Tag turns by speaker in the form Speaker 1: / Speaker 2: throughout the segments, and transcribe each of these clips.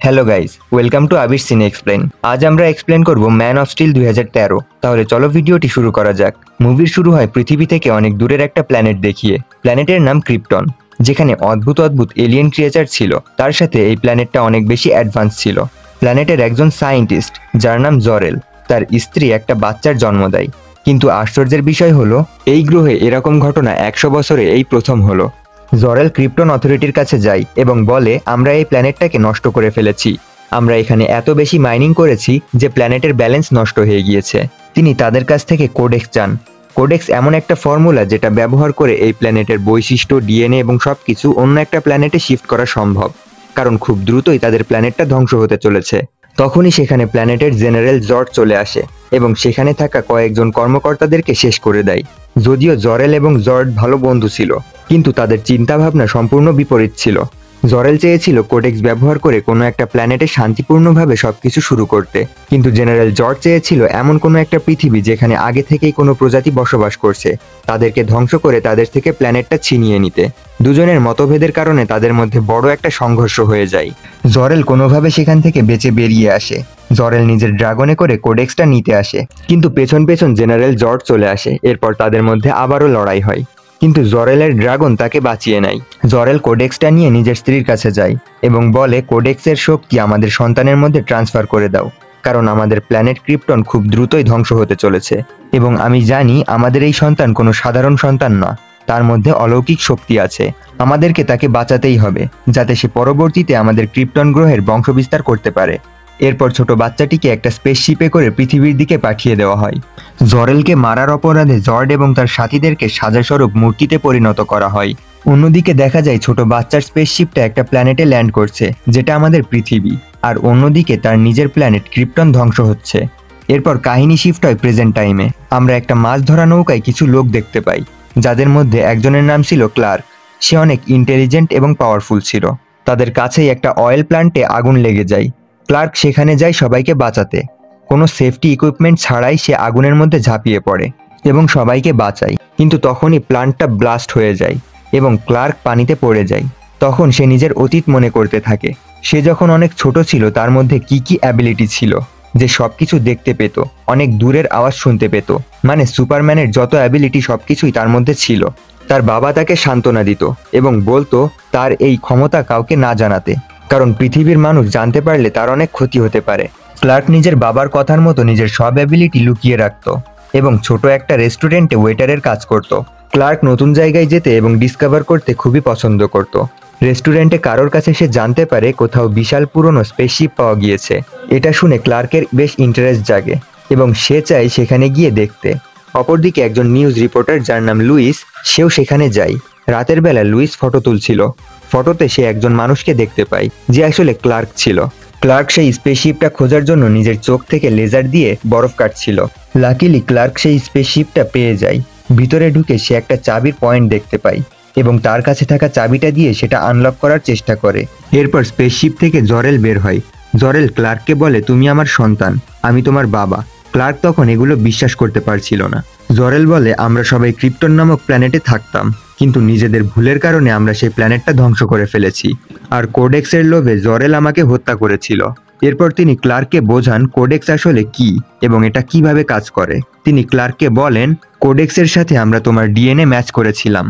Speaker 1: Hello guys, welcome to আবির সিনে explain. আজ আমরা এক্সপ্লেন করব ম্যান অফ স্টিল 2013। তাহলে চলো ভিডিওটি শুরু করা যাক। মুভির শুরু হয় পৃথিবী থেকে অনেক দূরের একটা প্ল্যানেট দেখিয়ে। প্ল্যানেটের নাম ক্রিপ্টন, যেখানে অদ্ভুত অদ্ভুত এলিয়েন ক্রিয়েচার ছিল। তার সাথে এই প্ল্যানেটটা অনেক বেশি অ্যাডভান্স ছিল। প্ল্যানেটের একজন সায়েন্টিস্ট যার নাম জরেল, তার স্ত্রী একটা বাচ্চার জন্ম দেয়। কিন্তু আশ্চর্যের বিষয় হলো, এই গ্রহে এরকম ঘটনা 100 বছরে এই প্রথম হলো। জরেল ক্রিপ্টন অথরিটির কাছে যায় এবং বলে, আমরা এই প্ল্যানেটটাকে নষ্ট করে ফেলেছি। আমরা এখানে এত বেশি মাইনিং করেছি যে প্ল্যানেটের ব্যালেন্স নষ্ট হয়ে গিয়েছে। তিনি তাদের কাছ থেকে কোডেক্স চান। কোডেক্স এমন একটা ফর্মুলা যেটা ব্যবহার করে এই প্ল্যানেটের বৈশিষ্ট্য, ডিএনএ এবং সবকিছু অন্য একটা প্ল্যানেটে শিফট করা সম্ভব, কারণ খুব দ্রুতই তাদের প্ল্যানেটটা ধ্বংস হতে চলেছে। তখনই সেখানে প্ল্যানেটের জেনারেল জর্জ চলে আসে এবং সেখানে থাকা কয়েকজন কর্মকর্তাদেরকে শেষ করে দেয়। যদিও জরেল এবং জর্জ ভালো বন্ধু ছিল, কিন্তু তাদের চিন্তাভাবনা সম্পূর্ণ বিপরীত ছিল। জরেল চেয়েছিল কোডেক্স ব্যবহার করে কোনো একটা প্ল্যানেটে শান্তিপূর্ণভাবে সবকিছু শুরু করতে, কিন্তু জেনারেল জর্জ চেয়েছিল এমন কোনো একটা পৃথিবী যেখানে আগে থেকেই কোনো প্রজাতি বসবাস করছে, তাদেরকে ধ্বংস করে তাদের থেকে প্ল্যানেটটা ছিনিয়ে নিতে। দুজনের মতভেদের কারণে তাদের মধ্যে বড় একটা সংঘর্ষ হয়ে যায়। জরেল কোনোভাবে সেখান থেকে বেঁচে বেরিয়ে আসে। জরেল নিজের ড্রাগনে করে কোডেক্সটা নিতে আসে, কিন্তু পেছন পেছন জেনারেল জর্জ চলে আসে। এরপর তাদের মধ্যে আবারও লড়াই হয়, কিন্তু জরেলের ড্রাগন তাকে বাঁচিয়ে নেয়। জরেল কোডেক্সটা নিয়ে নিজের স্ত্রীর কাছে যায় এবং বলে, কোডেক্সের শক্তি আমাদের সন্তানের মধ্যে ট্রান্সফার করে দাও, কারণ আমাদের প্ল্যানেট ক্রিপ্টন খুব দ্রুতই ধ্বংস হতে চলেছে এবং আমি জানি আমাদের এই সন্তান কোনো সাধারণ সন্তান না, তার মধ্যে অলৌকিক শক্তি আছে। আমাদেরকে তাকে বাঁচাতেই হবে, যাতে সে পরবর্তীতে আমাদের ক্রিপ্টন গ্রহের বংশবিস্তার করতে পারে। এরপর ছোট বাচ্চাটিকে একটা স্পেসশিপে করে পৃথিবীর দিকে পাঠিয়ে দেওয়া হয়। জরেলকে মারার অপরাধে জর্ড এবং তার সাথীদেরকে সাজাস্বরূপ মূর্তিতে পরিণত করা হয়। অন্যদিকে দেখা যায় ছোট বাচ্চার স্পেসশিপটা একটা প্ল্যানেটে ল্যান্ড করছে, যেটা আমাদের পৃথিবী, আর অন্যদিকে তার নিজের প্ল্যানেট ক্রিপ্টন ধ্বংস হচ্ছে। এরপর কাহিনী শিফট হয় প্রেজেন্ট টাইমে। আমরা একটা মাছ ধরা নৌকায় কিছু লোক দেখতে পাই, যাদের মধ্যে একজনের নাম ছিল ক্লার্ক। সে অনেক ইন্টেলিজেন্ট এবং পাওয়ারফুল ছিল। তাদের কাছেই একটা অয়েল প্ল্যান্টে আগুন লেগে যায়। ক্লার্ক সেখানে যায় সবাইকে বাঁচাতে। কোনো সেফটি ইকুইপমেন্ট ছাড়াই সে আগুনের মধ্যে ঝাঁপিয়ে পড়ে এবং সবাইকে বাঁচায়। কিন্তু তখনই প্ল্যান্টটা ব্লাস্ট হয়ে যায় এবং ক্লার্ক পানিতে পড়ে যায়। তখন সে নিজের অতীত মনে করতে থাকে। সে যখন অনেক ছোট ছিল তার মধ্যে কি কি অ্যাবিলিটি ছিল, যে সবকিছু দেখতে পেত, অনেক দূরের আওয়াজ শুনতে পেত, মানে সুপারম্যানের যত অ্যাবিলিটি সবকিছুই তার মধ্যে ছিল। তার বাবা তাকে সান্ত্বনা দিত এবং বলতো তার এই ক্ষমতা কাউকে না জানাতে, কারণ পৃথিবীর মানুষ জানতে পারলে তার অনেক ক্ষতি হতে পারে। ক্লার্ক নিজের বাবার কথার মতো নিজের সব অ্যাবিলিটি লুকিয়ে রাখত এবং ছোট একটা রেস্টুরেন্টে ওয়েটারের কাজ করত। ক্লার্ক নতুন জায়গায় যেতে এবং ডিসকভার করতে খুবই পছন্দ করত। রেস্টুরেন্টে কারোর কাছে সে জানতে পারে কোথাও বিশাল পুরনো স্পেসশিপ পাওয়া গিয়েছে। এটা শুনে ক্লার্কের বেশ ইন্টারেস্ট জাগে এবং সে চায় সেখানে গিয়ে দেখতে। অপরদিকে একজন নিউজ রিপোর্টার যার নাম লুইস, সেও সেখানে যায়। রাতের বেলা লুইস ফটো তুলছিল। ফটোতে সে একজন মানুষকে দেখতে পায়, যে আসলে ক্লার্ক ছিল। ক্লার্ক সেই স্পেসশিপটা খোঁজার জন্য নিজের চোখ থেকে লেজার দিয়ে বরফ কাটছিল। লাকিলি ক্লার্ক সেই স্পেসশিপটা পেয়ে যায়। ভিতরে ঢুকে সে একটা চাবির পয়েন্ট দেখতে পায় এবং তার কাছে থাকা চাবিটা দিয়ে সেটা আনলক করার চেষ্টা করে। এরপর স্পেসশিপ থেকে জরেল বের হয়। জরেল ক্লার্ককে বলে, তুমি আমার সন্তান, আমি তোমার বাবা। ক্লার্ক তখন এগুলো বিশ্বাস করতে পারছিল না। জরেল বলে, আমরা সবাই ক্রিপ্টন নামক প্ল্যানেটে থাকতাম, কিন্তু নিজেদের ভুলের কারণে আমরা সেই প্ল্যানেটটা ধ্বংস করে ফেলেছি, আর কোডেক্সের লোভে জরেল আমাকে হত্যা করেছিল। এরপর তিনি ক্লার্ককে বোঝান কোডেক্স আসলে কি এবং এটা কিভাবে কাজ করে। তিনি ক্লার্ককে বলেন, কোডেক্সের সাথে আমরা তোমার ডিএনএ ম্যাচ করেছিলাম,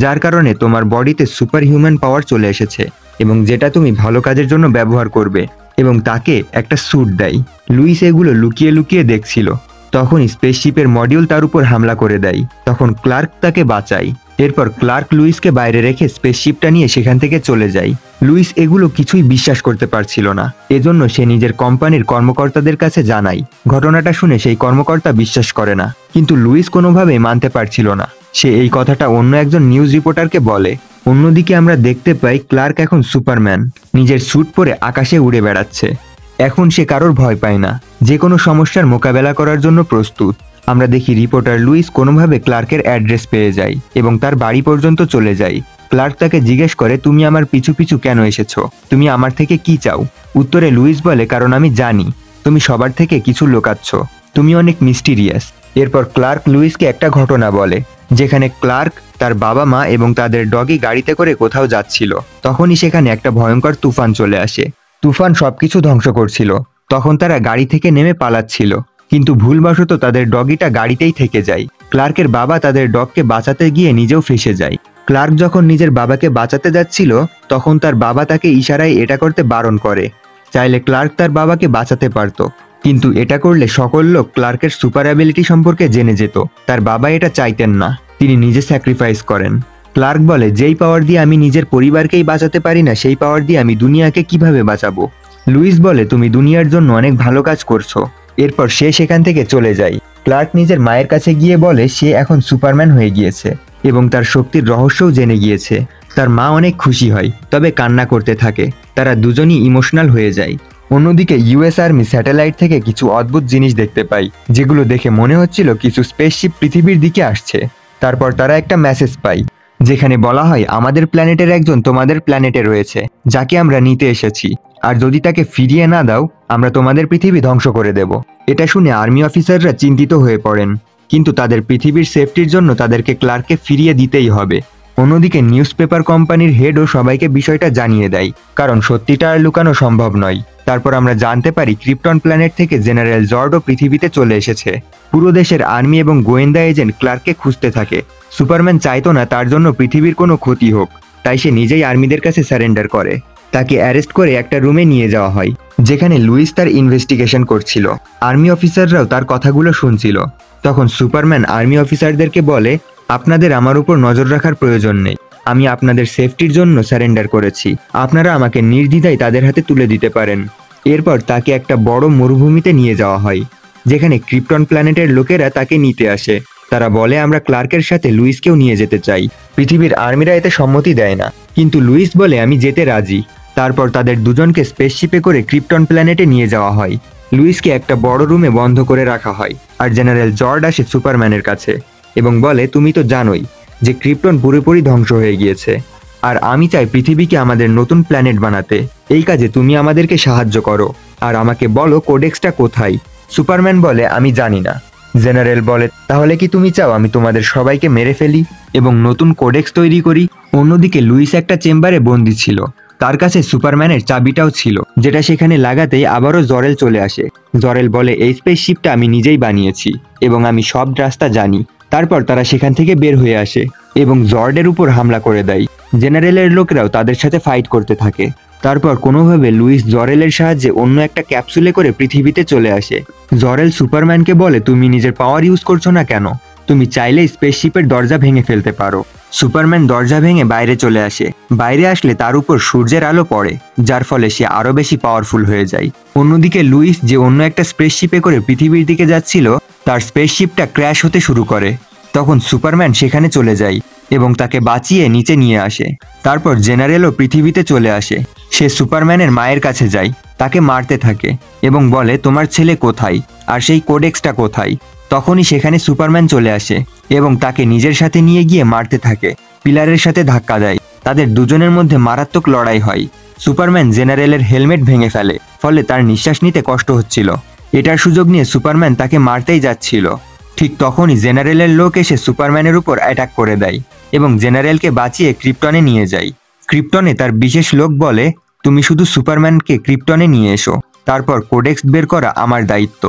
Speaker 1: যার কারণে তোমার বডিতে সুপার হিউম্যান পাওয়ার চলে এসেছে এবং যেটা তুমি ভালো কাজের জন্য ব্যবহার করবে, এবং তাকে একটা স্যুট দেয়। লুইস এগুলো লুকিয়ে লুকিয়ে দেখছিল। তখন স্পেসশিপের মডিউল তার উপর হামলা করে দেয়। তখন ক্লার্ক তাকে বাঁচায়। এরপর ক্লার্ক লুইসকে বাইরে রেখে স্পেসশিপটা নিয়ে সেখান থেকে চলে যায়। লুইস এগুলো কিছুই বিশ্বাস করতে পারছিল না, এজন্য সে নিজের কোম্পানির কর্মকর্তাদের কাছে জানায়। ঘটনাটা শুনে সেই কর্মকর্তা বিশ্বাস করে না, কিন্তু লুইস কোনোভাবেই মানতে পারছিল না। সে এই কথাটা অন্য একজন নিউজ রিপোর্টারকে বলে। অন্যদিকে আমরা দেখতে পাই ক্লার্ক এখন সুপারম্যান, নিজের স্যুট পরে আকাশে উড়ে বেড়াচ্ছে। এখন সে কারোর ভয় পায় না, যে কোনো সমস্যার মোকাবেলা করার জন্য প্রস্তুত। আমরা দেখি রিপোর্টার লুইস কোনোভাবে ক্লার্কের অ্যাড্রেস পেয়ে যায় এবং তার বাড়ি পর্যন্ত চলে যায়। ক্লার্ক তাকে জিজ্ঞেস করে, তুমি আমার পিছু পিছু কেন এসেছো? তুমি আমার থেকে কি চাও? উত্তরে লুইস বলে, কারণ আমি জানি তুমি সবার থেকে কিছু লুকাচ্ছ, তুমি অনেক মিস্টিরিয়াস। এরপর ক্লার্ক লুইসকে একটা ঘটনা বলে, যেখানে ক্লার্ক, তার বাবা মা এবং তাদের ডগি গাড়িতে করে কোথাও যাচ্ছিল। তখনই সেখানে একটা ভয়ঙ্কর তুফান চলে আসে। তুফান সবকিছু ধ্বংস করছিল। তখন তারা গাড়ি থেকে নেমে পালাচ্ছিল, কিন্তু ভুলবশত তাদের ডগিটা গাড়িতেই থেকে যায়। ক্লার্কের বাবা তাদের ডগকে বাঁচাতে গিয়ে নিজেও ফেঁসে যায়। ক্লার্ক যখন নিজের বাবাকে বাঁচাতে যাচ্ছিল, তখন তার বাবা তাকে ইশারায় এটা করতে বারণ করে। চাইলে ক্লার্ক তার বাবাকে বাঁচাতে পারত, কিন্তু এটা করলে সকল লোক ক্লার্কের সুপার অ্যাবিলিটি সম্পর্কে জেনে যেত। তার বাবা এটা চাইতেন না, তিনি নিজে স্যাক্রিফাইস করেন। ক্লার্ক বলে, যেই পাওয়ার দিয়ে আমি নিজের পরিবারকেই বাঁচাতে পারি না, সেই পাওয়ার দিয়ে আমি দুনিয়াকে কিভাবে বাঁচাবো? লুইস বলে, তুমি দুনিয়ার জন্য অনেক ভালো কাজ করছো। এরপর সে সেখান থেকে চলে যায়। ক্লার্ক নিজের মায়ের কাছে গিয়ে বলে সে এখন সুপারম্যান হয়ে গিয়েছে এবং তার শক্তির রহস্যও জেনে গিয়েছে। তার মা অনেক খুশি হয়, তবে কান্না করতে থাকে। তারা দুজনই ইমোশনাল হয়ে যায়। অন্যদিকে ইউএস আর্মি স্যাটেলাইট থেকে কিছু অদ্ভুত জিনিস দেখতে পায়, যেগুলো দেখে মনে হচ্ছিল কিছু স্পেসশিপ পৃথিবীর দিকে আসছে। তারপর তারা একটা মেসেজ পায়, যেখানে বলা হয় আমাদের প্ল্যানেটের একজন তোমাদের প্ল্যানেটে রয়েছে, যাকে আমরা নিতে এসেছি, আর যদি তাকে ফিরিয়ে না দাও আমরা তোমাদের পৃথিবী ধ্বংস করে দেব। এটা শুনে আর্মি অফিসাররা চিন্তিত হয়ে পড়েন, কিন্তু তাদের পৃথিবীর সেফটির জন্য তাদেরকে ক্লার্ককে ফিরিয়ে দিতেই হবে। অন্যদিকে নিউজ পেপার কোম্পানির হেডও সবাইকে বিষয়টা জানিয়ে দেয়, কারণ সত্যিটা আর লুকানো সম্ভব নয়। তারপর আমরা জানতে পারি ক্রিপ্টন প্ল্যানেট থেকে জেনারেল জর্ডও পৃথিবীতে চলে এসেছে। পুরো দেশের আর্মি এবং গোয়েন্দা এজেন্ট ক্লার্ককে খুঁজতে থাকে। সুপারম্যান চাইতো না তার জন্য পৃথিবীর কোনো ক্ষতি হোক, তাই সে নিজেই আর্মিদের কাছে সারেন্ডার করে। তাকে অ্যারেস্ট করে একটা রুমে নিয়ে যাওয়া হয়, যেখানে লুইস তার ইনভেস্টিগেশন করছিল। আর্মি অফিসাররাও তার কথাগুলো শুনছিল। তখন সুপারম্যান আর্মি অফিসারদেরকে বলে, আপনাদের আমার উপর নজর রাখার প্রয়োজন নেই, আমি আপনাদের সেফটির জন্য সারেন্ডার করেছি, আপনারা আমাকে নির্দ্বিধায় তাদের হাতে তুলে দিতে পারেন। এরপর তাকে একটা বড় মরুভূমিতে নিয়ে যাওয়া হয়, যেখানে ক্রিপ্টন প্ল্যানেটের লোকেরা তাকে নিতে আসে। তারা বলে আমরা ক্লার্কের সাথে লুইসকেও নিয়ে যেতে চাই। পৃথিবীর আর্মিরা এতে সম্মতি দেয় না, কিন্তু লুইস বলে আমি যেতে রাজি। তারপর তাদের দুজনকে স্পেসশিপে করে ক্রিপ্টন প্ল্যানেটে নিয়ে যাওয়া হয়। লুইসকে একটা বড় রুমে বন্ধ করে রাখা হয়, আর জেনারেল জর্ড আসে সুপারম্যানের কাছে এবং বলে তুমি তো জানোই যে ক্রিপ্টন পুরোপুরি ধ্বংস হয়ে গিয়েছে, আর আমি চাই পৃথিবীকে আমাদের নতুন প্ল্যানেট বানাতে। এই কাজে তুমি আমাদেরকে সাহায্য করো, আর আমাকে বলো কোডেক্সটা কোথায়। সুপারম্যান বলে আমি জানি না। জেনারেল বলে তাহলে কি তুমি চাও আমি তোমাদের সবাইকে মেরে ফেলি এবং নতুন কোডেক্স তৈরি করি? অন্যদিকে লুইস একটা চেম্বারে বন্দী ছিল, তার কাছে সুপারম্যানের চাবিটাও ছিল, যেটা সেখানে লাগাতেই আবারও জরেল চলে আসে। জরেল বলে এই স্পেসশিপটা আমি নিজেই বানিয়েছি এবং আমি সব রাস্তা জানি। তারপর তারা সেখান থেকে বের হয়ে আসে এবং জর্ডের উপর হামলা করে দেয়। জেনারেলের লোকেরাও তাদের সাথে ফাইট করতে থাকে। তারপর কোনোভাবে লুইস জরেলের সাহায্যে অন্য একটা ক্যাপসুলে করে পৃথিবীতে চলে আসে। জরেল সুপারম্যানকে বলে তুমি নিজের পাওয়ার ইউজ করছো না কেন? তুমি চাইলে স্পেসশিপের দরজা ভেঙে ফেলতে পারো। সুপারম্যান দরজা ভেঙে বাইরে চলে আসে। বাইরে আসলে তার উপর সূর্যের আলো পড়ে, যার ফলে সে আরো বেশি পাওয়ারফুল হয়ে যায়। অন্যদিকে লুইস যে অন্য একটা স্পেসশিপে করে পৃথিবীর দিকে যাচ্ছিল, তার স্পেসশিপটা ক্র্যাশ হতে শুরু করে। তখন সুপারম্যান সেখানে চলে যায় এবং তাকে বাঁচিয়ে নিচে নিয়ে আসে। তারপর জেনারেলও পৃথিবীতে চলে আসে। সে সুপারম্যানের মায়ের কাছে যায়, তাকে মারতে থাকে এবং বলে তোমার ছেলে কোথায় আর সেই কোডেক্সটা কোথায়? তখনই সেখানে সুপারম্যান চলে আসে এবং তাকে নিজের সাথে নিয়ে গিয়ে মারতে থাকে। পিলারের সাথে ধাক্কা দেয়। তাদের দুজনের মধ্যে মারাত্মক লড়াই হয়। সুপারম্যান জেনারেলের হেলমেট ভেঙে ফেলে, ফলে তার নিঃশ্বাস নিতে কষ্ট হচ্ছিল। এটার সুযোগ নিয়ে সুপারম্যান তাকে মারতেই যাচ্ছিল। ঠিক তখনই জেনারেলের লোক এসে সুপারম্যানের উপর অ্যাটাক করে দেয় এবং জেনারেলকে বাঁচিয়ে ক্রিপ্টনে নিয়ে যায়। ক্রিপ্টনে তার বিশেষ লোক বলে তুমি শুধু সুপারম্যানকে ক্রিপ্টনে নিয়ে এসো, তারপর কোডেক্স বের করা আমার দায়িত্ব।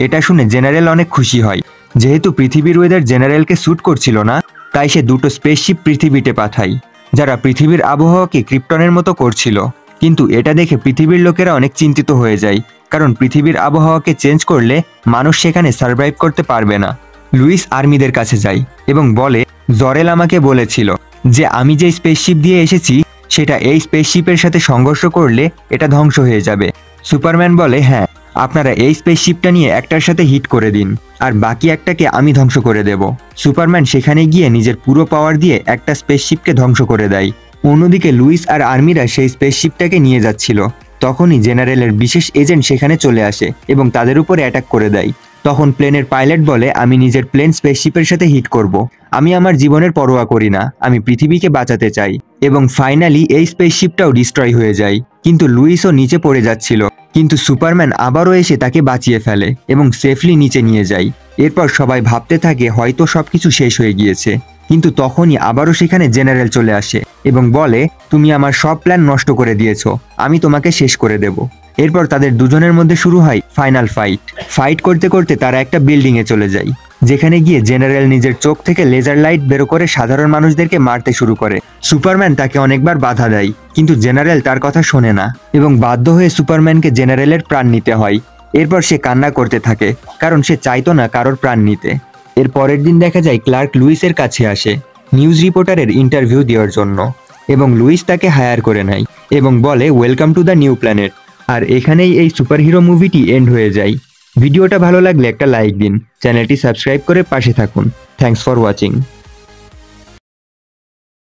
Speaker 1: এটা শুনে জেনারেল অনেক খুশি হয়। যেহেতু পৃথিবীর ওয়েদার জেনারেলকে স্যুট করছিল না, তাই সে দুটো স্পেসশিপ পৃথিবীতে পাঠায়, যারা পৃথিবীর আবহাওয়াকে ক্রিপ্টনের মতো করছিল। কিন্তু এটা দেখে পৃথিবীর লোকেরা অনেক চিন্তিত হয়ে যায়, কারণ পৃথিবীর আবহাওয়াকে চেঞ্জ করলে মানুষ সেখানে সার্ভাইভ করতে পারবে না। লুইস আর্মিদের কাছে যায় এবং বলে জরেল আমাকে বলেছিল যে আমি যে স্পেসশিপ দিয়ে এসেছি সেটা এই স্পেসশিপের সাথে সংঘর্ষ করলে এটা ধ্বংস হয়ে যাবে। সুপারম্যান বলে হ্যাঁ, আপনারা এই স্পেসশিপটা নিয়ে একটার সাথে হিট করে দিন, আর বাকি একটাকে আমি ধ্বংস করে দেব। সুপারম্যান সেখানে গিয়ে নিজের পুরো পাওয়ার দিয়ে একটা স্পেসশিপকে ধ্বংস করে দেয়। অন্যদিকে লুইস আর আর্মিরা সেই স্পেসশিপটাকে নিয়ে যাচ্ছিল। তখনই জেনারেলের বিশেষ এজেন্ট সেখানে চলে আসে এবং তাদের উপরে অ্যাটাক করে দেয়। তখন প্লেনের পাইলট বলে আমি নিজের প্লেন স্পেসশিপের সাথে হিট করব, আমি আমার জীবনের পরোয়া করি না, আমি পৃথিবীকে বাঁচাতে চাই। এবং ফাইনালি এই স্পেসশিপটাও ডিস্ট্রয় হয়ে যায়, কিন্তু লুইসও নিচে পড়ে যাচ্ছিল। কিন্তু সুপারম্যান আবারও এসে তাকে বাঁচিয়ে ফেলে এবং সেফলি নিচে নিয়ে যায়। এরপর সবাই ভাবতে থাকে হয়তো সবকিছু শেষ হয়ে গিয়েছে, কিন্তু তখনই আবারও সেখানে জেনারেল চলে আসে এবং বলে, তুমি আমার সব প্ল্যান নষ্ট করে দিয়েছো, আমি তোমাকে শেষ করে দেব। এরপর তাদের দুজনের মধ্যে শুরু হয় ফাইনাল ফাইট করতে করতে তারা একটা বিল্ডিং এ চলে যায়, যেখানে গিয়ে জেনারেল নিজের চোখ থেকে লেজার লাইট বের করে সাধারণ মানুষদেরকে মারতে শুরু করে। সুপারম্যান তাকে অনেকবার বাধা দেয়, কিন্তু জেনারেল তার কথা শোনে না এবং বাধ্য হয়ে সুপারম্যানকে জেনারেলের প্রাণ নিতে হয়। এরপর সে কান্না করতে থাকে, কারণ সে চাইতো না কারোর প্রাণ নিতে। এর পরের দিন দেখা যায় ক্লার্ক লুইসের কাছে আসে নিউজ রিপোর্টারের ইন্টারভিউ দেওয়ার জন্য, এবং লুইস তাকে হায়ার করে নেয় এবং বলে, welcome to the new planet. আর এখানেই এই সুপারহিরো মুভিটি এন্ড হয়ে যায়। ভিডিওটা ভালো লাগলে একটা লাইক দিন, চ্যানেলটি সাবস্ক্রাইব করে পাশে থাকুন। Thanks for watching.